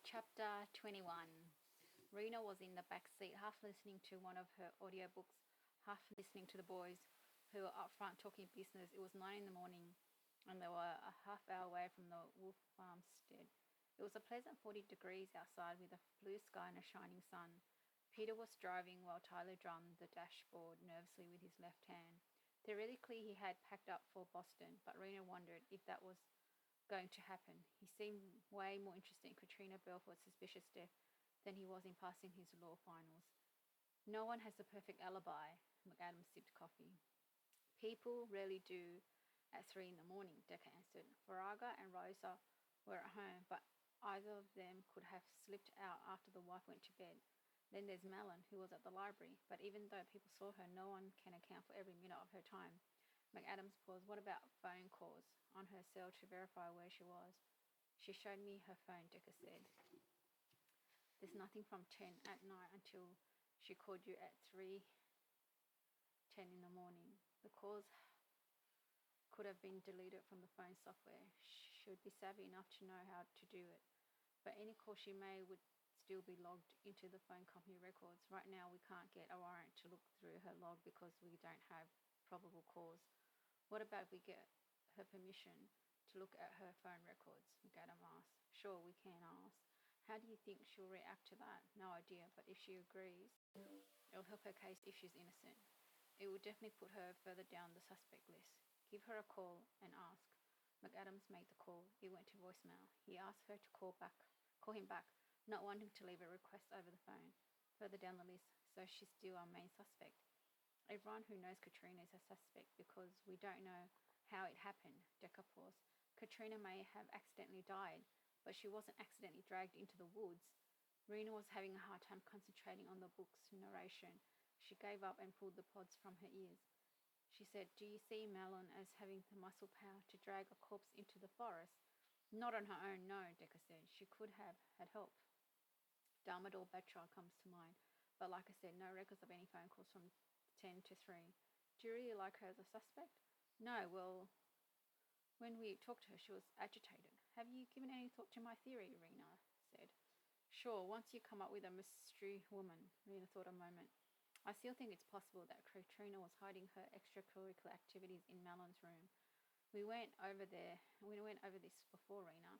Chapter 21. Rena was in the back seat, half listening to one of her audiobooks, half listening to the boys who were up front talking business. It was 9 in the morning, and they were a half hour away from the Wolf farmstead. It was a pleasant 40 degrees outside with a blue sky and a shining sun. Peter was driving while Tyler drummed the dashboard nervously with his left hand. Theoretically, he had packed up for Boston, but Rena wondered if that was going to happen. He seemed way more interested in Katrina Belfort's suspicious death than he was in passing his law finals. No one has the perfect alibi. McAdams sipped coffee. People rarely do at 3 in the morning, Decker answered. Varaga and Rosa were at home, but either of them could have slipped out after the wife went to bed. Then there's Mellon, who was at the library, but even though people saw her, no one can account for every minute of her time. McAdams paused. What about phone calls on her cell to verify where she was? She showed me her phone, Decker said. There's nothing from 10 at night until she called you at 3:10 in the morning. The calls could have been deleted from the phone software. She would be savvy enough to know how to do it. But any call she made would still be logged into the phone company records. Right now we can't get a warrant to look through her log because we don't have probable cause. What about if we get her permission to look at her phone records? McAdams asked. Sure, we can ask. How do you think she'll react to that? No idea, but if she agrees, it'll help her case if she's innocent. It will definitely put her further down the suspect list. Give her a call and ask. McAdams made the call. It went to voicemail. He asked her to call him back, not wanting to leave a request over the phone. Further down the list, so she's still our main suspect. Everyone who knows Katrina is a suspect because we don't know how it happened, Decker paused. Katrina may have accidentally died, but she wasn't accidentally dragged into the woods. Rena was having a hard time concentrating on the book's narration. She gave up and pulled the pods from her ears. She said, do you see Mellon as having the muscle power to drag a corpse into the forest? Not on her own, no, Decker said. She could have had help. Darmador Batra comes to mind, but like I said, no records of any phone calls from 10 to 3. Do you really like her as a suspect? No, well, when we talked to her, she was agitated. Have you given any thought to my theory? Rena said. Sure, once you come up with a mystery woman. Rena thought a moment. I still think it's possible that Katrina was hiding her extracurricular activities in Mellon's room. We went over this before, Rena.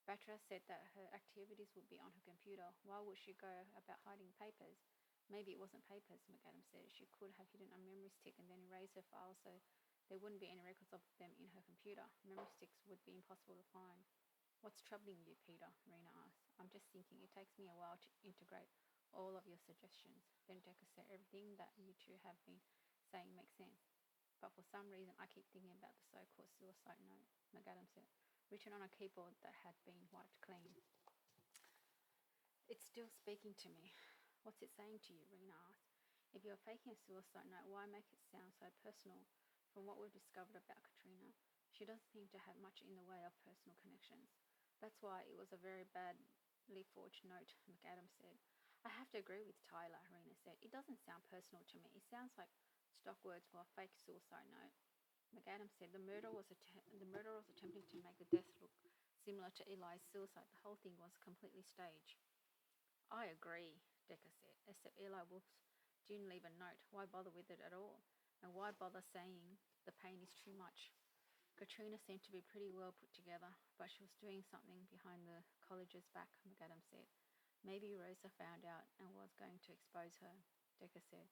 Batra said that her activities would be on her computer. Why would she go about hiding papers? Maybe it wasn't papers, McAdams said. She could have hidden a memory stick and then erased her files so there wouldn't be any records of them in her computer. Memory sticks would be impossible to find. What's troubling you, Peter? Rena asked. I'm just thinking it takes me a while to integrate all of your suggestions. Then Decker said, everything that you two have been saying makes sense. But for some reason I keep thinking about the so-called suicide note, McAdams said, written on a keyboard that had been wiped clean. It's still speaking to me. What's it saying to you? Rena asked. If you're faking a suicide note, why make it sound so personal? From what we've discovered about Katrina, she doesn't seem to have much in the way of personal connections. That's why it was a very badly forged note, McAdams said. I have to agree with Tyler, Rena said. It doesn't sound personal to me. It sounds like stock words for a fake suicide note. McAdams said the murderer was attempting to make the death look similar to Eli's suicide. The whole thing was completely staged. I agree, Decker said, except Eli Wolf didn't leave a note. Why bother with it at all? And why bother saying the pain is too much? Katrina seemed to be pretty well put together, but she was doing something behind the college's back, McAdams said. Maybe Rosa found out and was going to expose her, Decker said.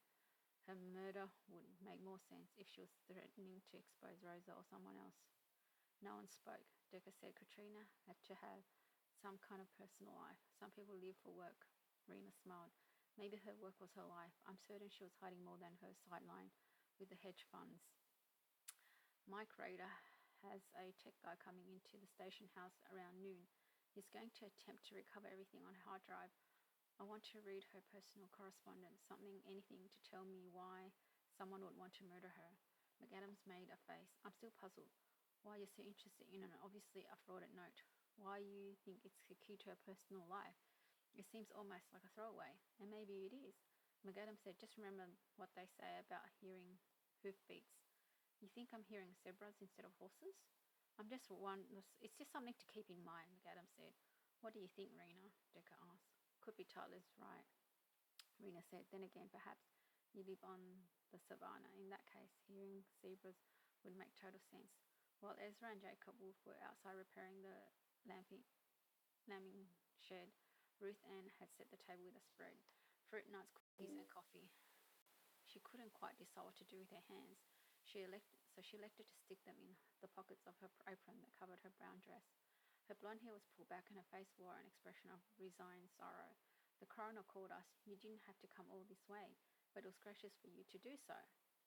Her murder would make more sense if she was threatening to expose Rosa or someone else. No one spoke. Decker said Katrina had to have some kind of personal life. Some people live for work. Rena smiled. Maybe her work was her life. I'm certain she was hiding more than her sideline with the hedge funds. Mike Rader has a tech guy coming into the station house around noon. He's going to attempt to recover everything on her hard drive. I want to read her personal correspondence, anything to tell me why someone would want to murder her. McAdams made a face. I'm still puzzled. Why you're so interested in an obviously a frauded note. Why you think it's the key to her personal life. It seems almost like a throwaway, and maybe it is. McAdams said, just remember what they say about hearing hoofbeats. You think I'm hearing zebras instead of horses? It's just something to keep in mind, McAdams said. What do you think, Rena? Decca asked. Could be Tyler's right, Rena said. Then again, perhaps you live on the savannah. In that case, hearing zebras would make total sense. While Ezra and Jacob Wolf were outside repairing the lambing shed, Ruth Ann had set the table with a spread, fruit, nuts, cookies, and coffee. She couldn't quite decide what to do with her hands. She elected to stick them in the pockets of her apron that covered her brown dress. Her blonde hair was pulled back and her face wore an expression of resigned sorrow. The coroner called us. You didn't have to come all this way, but it was gracious for you to do so.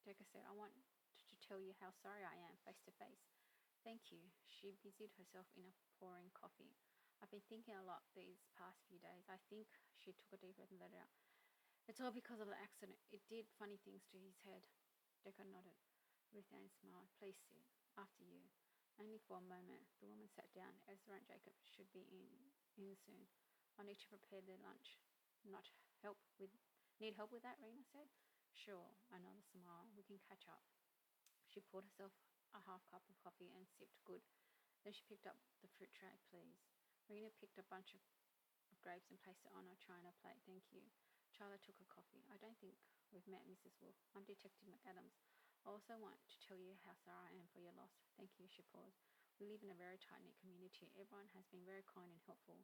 Decca said, I want to tell you how sorry I am, face to face. Thank you. She busied herself in pouring coffee. I've been thinking a lot these past few days. I think she took a deep breath and let it out. It's all because of the accident. It did funny things to his head. Decca nodded. Ruth Ann smiled. Please sit. After you. Only for a moment. The woman sat down. Ezra and Jacob should be in soon. I need to prepare their lunch. Not help with Need help with that, Rena said. Sure, another smile. We can catch up. She poured herself a half cup of coffee and sipped good. Then she picked up the fruit tray. Please. Rena picked a bunch of grapes and placed it on her china plate. Thank you. Charlotte took her coffee. I don't think we've met, Mrs. Wolf. I'm Detective McAdams. I also want to tell you how sorry I am for your loss. Thank you, she paused. We live in a very tight-knit community. Everyone has been very kind and helpful.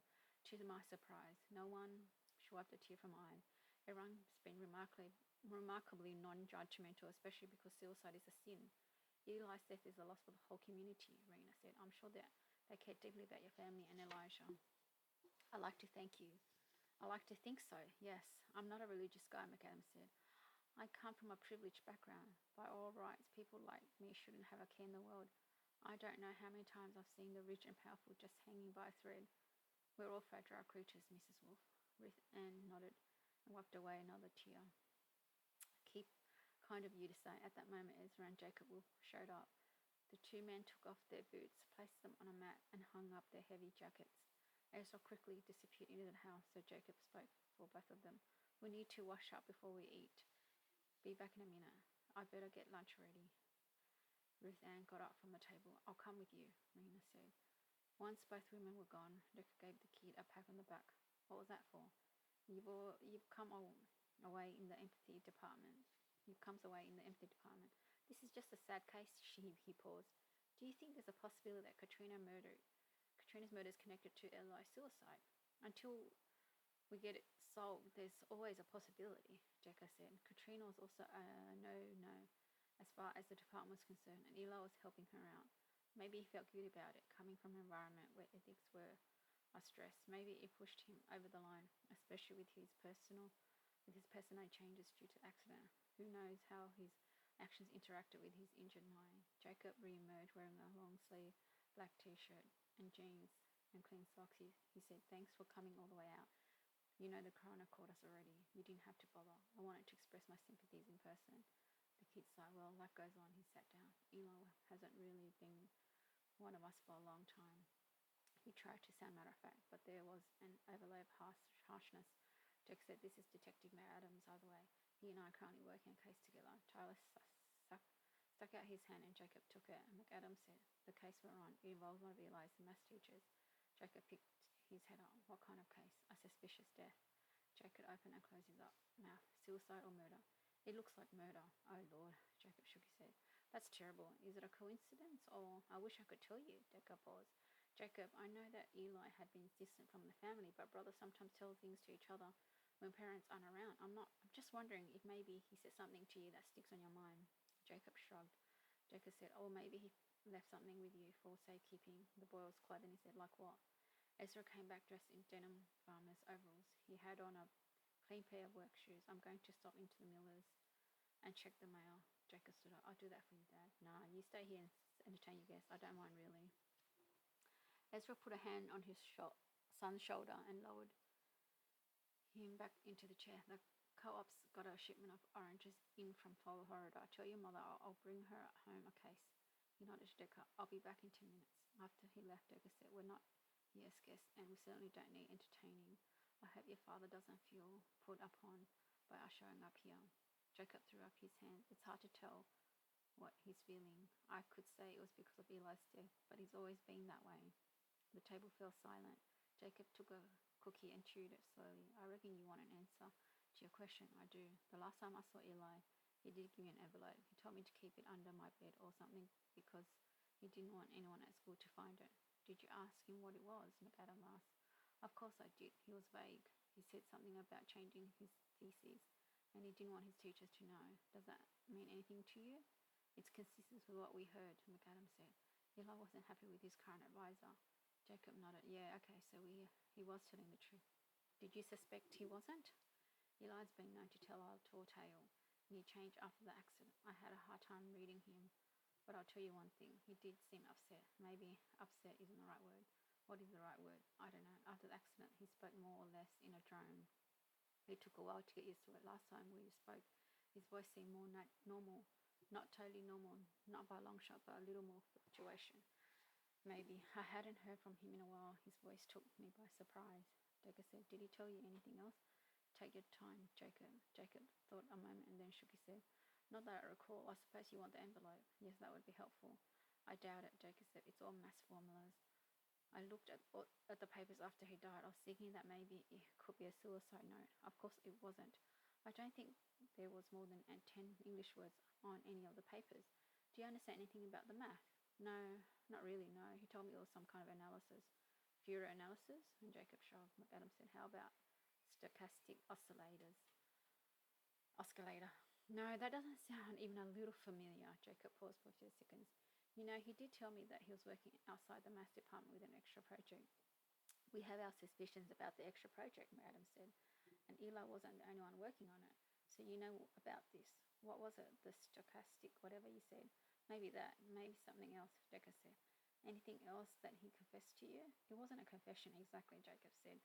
To my surprise, no one, she wiped a tear from her eye. Everyone's been remarkably non-judgmental, especially because suicide is a sin. Eli's death is a loss for the whole community, Rena said. I'm sure that they care deeply about your family and Elijah. I'd like to thank you. I like to think so, yes. I'm not a religious guy, McAdams said. I come from a privileged background. By all rights, people like me shouldn't have a care in the world. I don't know how many times I've seen the rich and powerful just hanging by a thread. We're all fragile creatures, Mrs. Wolf. Ruth Ann nodded and wiped away another tear. Keep kind of you to say. At that moment, Ezra and Jacob Wolf showed up. The two men took off their boots, placed them on a mat, and hung up their heavy jackets. Ezra quickly disappeared into the house, so Jacob spoke for both of them. We need to wash up before we eat. Be back in a minute. I'd better get lunch ready. Ruth Ann got up from the table. I'll come with you, Rena said. Once both women were gone, Decca gave the kid a pat on the back. What was that for? You've come away in the empathy department. You've come away in the empathy department. This is just a sad case, he paused. Do you think there's a possibility that Katrina's murder is connected to Eli's suicide? Until we get it solved, there's always a possibility, Decca said. Katrina was also no, as far as the department was concerned, and Eli was helping her out. Maybe he felt guilty about it, coming from an environment where ethics were a stress. Maybe it pushed him over the line, especially with his personality changes due to accident. Who knows how his actions interacted with his injured mind. Jacob re-emerged wearing a long-sleeve black t-shirt and jeans and clean socks. He said, thanks for coming all the way out. You know the coroner called us already. You didn't have to bother. I wanted to express my sympathies in person. The kid sighed. Well, life goes on. He sat down. Eli hasn't really been one of us for a long time. He tried to sound matter-of-fact, but there was an overlay of harshness. Jack said, this is Detective McAdams, by the way. He and I are currently working a case together. Tyler stuck out his hand and Jacob took it. And McAdams said, the case we're on, it involves one of Eli's maths teachers. Jacob picked his head up. What kind of case? A suspicious death. Jacob opened and closed his mouth. Suicide or murder? It looks like murder. Oh, Lord, Jacob shook his head. That's terrible. Is it a coincidence? Or I wish I could tell you, Decca paused. Jacob, I know that Eli had been distant from the family, but brothers sometimes tell things to each other when parents aren't around. I'm just wondering if maybe he said something to you that sticks on your mind. Jacob shrugged. Jacob said, oh, maybe he left something with you for safekeeping. The boy was quiet and he said, like what? Ezra came back dressed in denim farmer's overalls. He had on a clean pair of work shoes. I'm going to stop into the Miller's and check the mail. Jacob stood up. I'll do that for you, Dad. Nah, you stay here and entertain your guests. I don't mind, really. Ezra put a hand on his son's shoulder and lowered him back into the chair. The co-op's got a shipment of oranges in from Florida. Tell your mother I'll bring her home a case. He nodded to Decca. I'll be back in 2 minutes. After he left, Decca said, we're not here as guests, and we certainly don't need entertaining. I hope your father doesn't feel put upon by us showing up here. Jacob threw up his hands. It's hard to tell what he's feeling. I could say it was because of Eli's death, but he's always been that way. The table fell silent. Jacob took a cookie and chewed it slowly. I reckon you want an answer to your question. I do. The last time I saw Eli, he did give me an envelope. He told me to keep it under my bed or something because he didn't want anyone at school to find it. Did you ask him what it was? McAdam asked. Of course I did. He was vague. He said something about changing his thesis, and he didn't want his teachers to know. Does that mean anything to you? It's consistent with what we heard, McAdam said. Eli wasn't happy with his current advisor. Jacob nodded. Yeah, okay, so he was telling the truth. Did you suspect he wasn't? Eli's been known to tell a tall tale, and he changed after the accident. I had a hard time reading him, but I'll tell you one thing. He did seem upset. Maybe upset isn't the right word. What is the right word? I don't know. After the accident, he spoke more or less in a drone. It took a while to get used to it. Last time we spoke, his voice seemed more normal. Not totally normal, not by a long shot, but a little more fluctuation. Maybe. I hadn't heard from him in a while. His voice took me by surprise. Jacob said, did he tell you anything else? Take your time, Jacob. Jacob thought a moment and then shook his head. Not that I recall. I suppose you want the envelope. Yes, that would be helpful. I doubt it, Jacob said. It's all mass formulas. I looked at the papers after he died. I was thinking that maybe it could be a suicide note. Of course it wasn't. I don't think there was more than 10 English words on any of the papers. Do you understand anything about the math? No, not really, no. He told me it was some kind of analysis. Fourier analysis? And Jacob shrugged. McAdam said, how about stochastic oscillator? No, that doesn't sound even a little familiar. Jacob paused for a few seconds. You know, he did tell me that he was working outside the maths department with an extra project. We have our suspicions about the extra project, McAdam said, and Eli wasn't the only one working on it. So you know about this. What was it? The stochastic, whatever you said. Maybe that, maybe something else, Jacob said. Anything else that he confessed to you? It wasn't a confession exactly, Jacob said.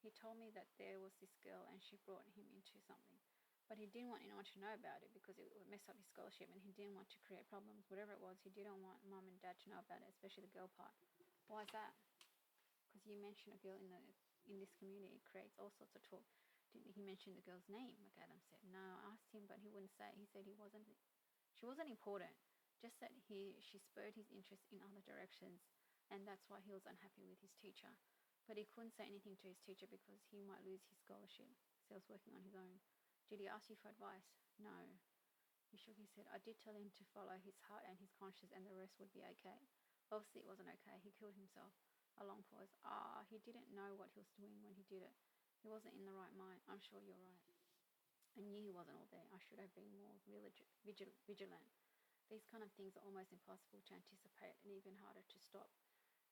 He told me that there was this girl and she brought him into something. But he didn't want anyone to know about it because it would mess up his scholarship, and he didn't want to create problems. Whatever it was, he didn't want mum and dad to know about it, especially the girl part. Why is that? Because you mentioned a girl in this community. It creates all sorts of talk. Didn't he mention the girl's name? McAdam said. No, I asked him, but he wouldn't say. He said she wasn't important. Just that she spurred his interest in other directions, and that's why he was unhappy with his teacher. But he couldn't say anything to his teacher because he might lose his scholarship. So he was working on his own. Did he ask you for advice? No. He shook his head. I did tell him to follow his heart and his conscience, and the rest would be okay. Obviously it wasn't okay. He killed himself. A long pause. He didn't know what he was doing when he did it. He wasn't in the right mind. I'm sure you're right. I knew he wasn't all there. I should have been more vigilant. These kind of things are almost impossible to anticipate and even harder to stop.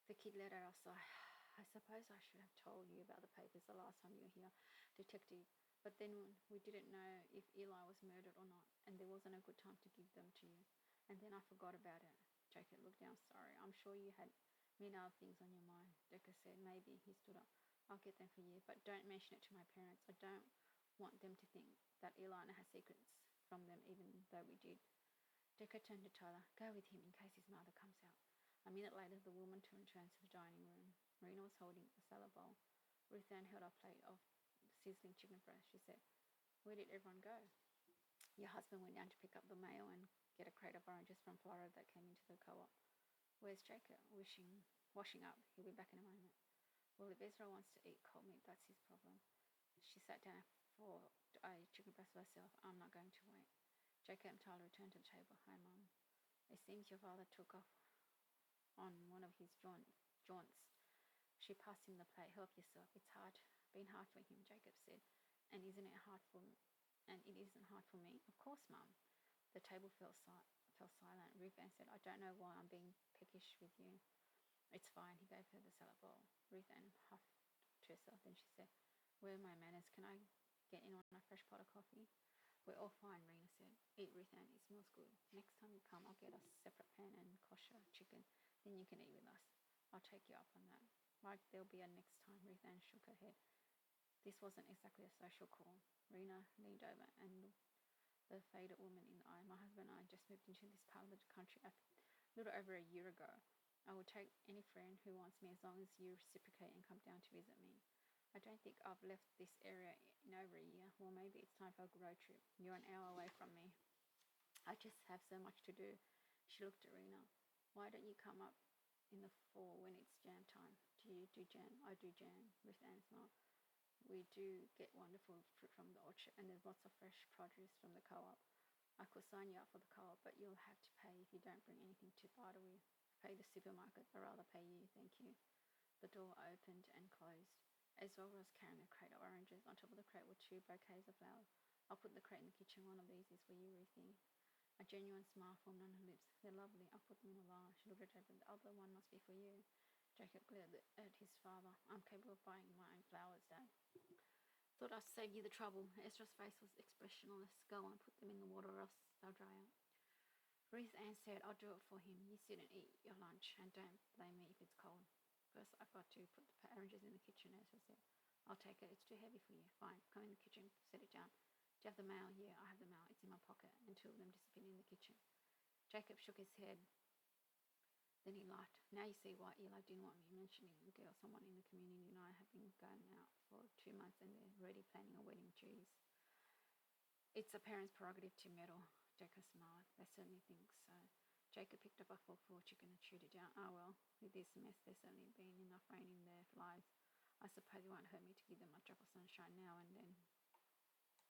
The kid let out a sigh. I suppose I should have told you about the papers the last time you were here, Detective. But then we didn't know if Eli was murdered or not, and there wasn't a good time to give them to you. And then I forgot about it. Jacob looked down. Sorry, I'm sure you had many other things on your mind. Jacob said, maybe. He stood up. I'll get them for you, but don't mention it to my parents. I don't want them to think that Eli has secrets from them, even though we did. Jacob turned to Tyler. Go with him in case his mother comes out. A minute later, the woman returned to the dining room. Marina was holding a salad bowl. Ruth Ann held a plate of sizzling chicken breast. She said, where did everyone go? Your husband went down to pick up the mail and get a crate of oranges from Florida that came into the co-op. Where's Jacob? Washing up. He'll be back in a moment. Well, if Ezra wants to eat cold meat, that's his problem. She sat down for chicken breast herself. I'm not going to wait. Jacob and Tyler returned to the table. Hi, Mum. It seems your father took off on one of his jaunts. She passed him the plate. Help yourself. It's been hard for him, Jacob said. And isn't it hard for me? And it isn't hard for me? Of course, Mum. The table fell silent. Ruth Ann said, I don't know why I'm being peckish with you. It's fine. He gave her the salad bowl. Ruth Ann huffed to herself. Then she said, where are my manners? Can I get in on a fresh pot of coffee? We're all fine, Rena said. Eat, Ruth Ann. It smells good. Next time you come, I'll get a separate pan and kosher chicken. Then you can eat with us. I'll take you up on that. Like there'll be a next time. Ruth Ann shook her head. This wasn't exactly a social call. Rena leaned over and looked the faded woman in the eye. My husband and I just moved into this part of the country a little over a year ago. I will take any friend who wants me as long as you reciprocate and come down to visit me. I don't think I've left this area in over a year. Well, maybe it's time for a road trip. You're an hour away from me. I just have so much to do. She looked at Rena. Why don't you come up in the fall when it's jam time? Do you do jam? I do jam. Ruth Ann smiled. We do get wonderful fruit from the orchard, and there's lots of fresh produce from the co-op. I could sign you up for the co-op, but you'll have to pay if you don't bring anything to barter with. Pay the supermarket. I'd rather pay you, thank you. The door opened and closed. Eswell was carrying a crate of oranges. On top of the crate were 2 bouquets of flowers. I'll put the crate in the kitchen. One of these is for you, Ruthie. A genuine smile formed on her lips. They're lovely. I'll put them in a vase. She looked at Jacob. The other one must be for you. Jacob glared at his father. I'm capable of buying my own flowers, Dad. Thought I'd save you the trouble. Ezra's face was expressionless. Go on, put them in the water or else they'll dry out. Ruth Ann said, I'll do it for him. You sit and eat your lunch and don't blame me if it's cold. First, I've got to put the oranges in the kitchen, Ezra said. I'll take it. It's too heavy for you. Fine. Come in the kitchen. Set it down. Do you have the mail? Yeah, I have the mail. It's in my pocket. And 2 of them disappeared in the kitchen. Jacob shook his head. Then he laughed. Now you see why Eli didn't want me mentioning the girl. Someone in the community and I have been going out for 2 months and they're already planning a wedding. Geez. It's a parent's prerogative to meddle. Jacob smiled. They certainly think so. Jacob picked up a forkful of chicken and chewed it down. Oh well, with this mess there's certainly been enough rain in their lives. I suppose it won't hurt me to give them a drop of sunshine now and then.